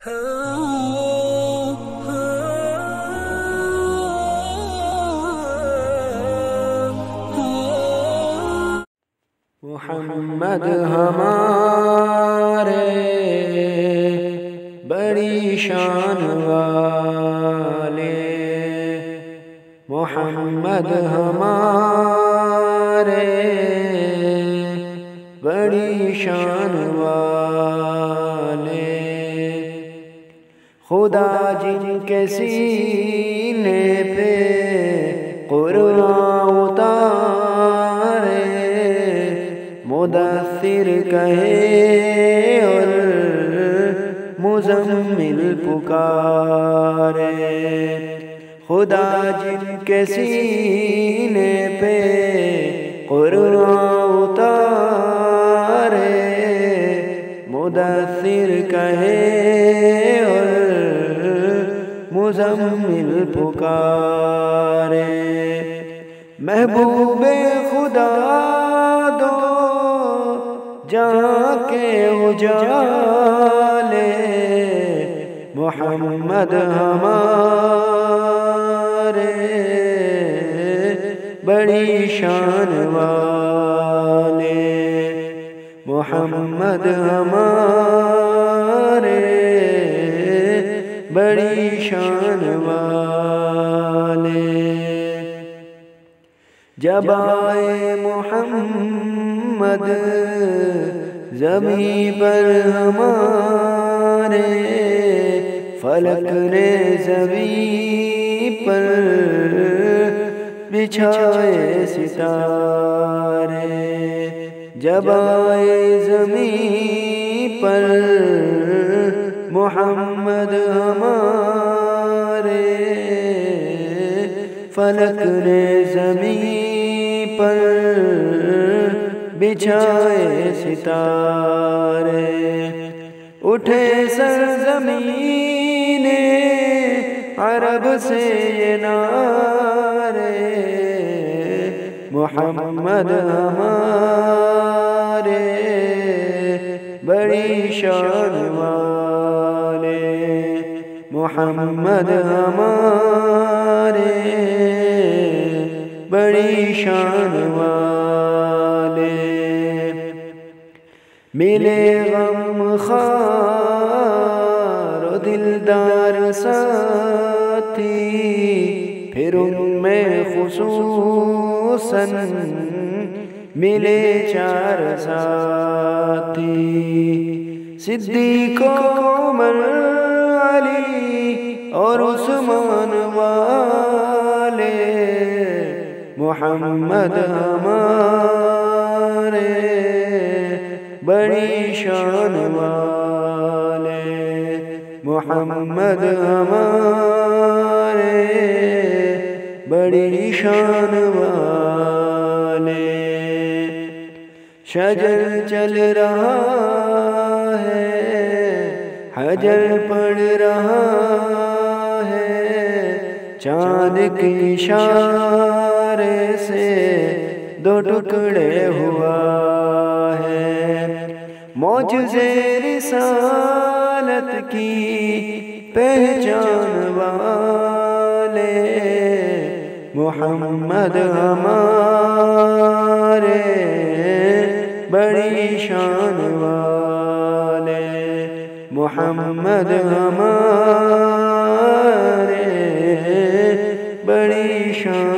محمد ہمارے بڑی شان والے، محمد ہمارے بڑی شان والے، خدا جن کے سینے پہ قرآن اتارے، مدثر کہے اور مزمل پکارے، خدا جن کے سینے پہ قرآن اتارے، مدثر کہے اور مزمل پکارے، محبوب خدا دو جہاں کے اجالے، محمد ہمارے بڑی شان والے، محمد ہمارے بڑی شان والے، جب آئے محمد زمین پر ہمارے، فلک نے زمین پر بچھائے ستارے، جب آئے زمین پر محمد ہمارے، فلک نے زمین پر بچھائے ستارے، اٹھے سرزمین عرب سے یہ نعرے، محمد ہمارے بڑی شان والے، محمد ہمارے بڑی شان والے، ملے غم خوار و دلدار ساتھی، پھر ان میں خصوصاً ملے چار ساتھی، صدیق و عمر علی اور عثمان والے، محمد ہمارے بڑی شان والے، محمد ہمارے بڑی شان والے، شجر چل رہا ہے، حجر پڑ رہا ہے، چاند کے اشارے سے دو ٹکڑے ہوا ہے، معجزے رسالت کی پہچان والے، محمد ہمارے بڑی شان والے، محمد ہمارے بڑی شان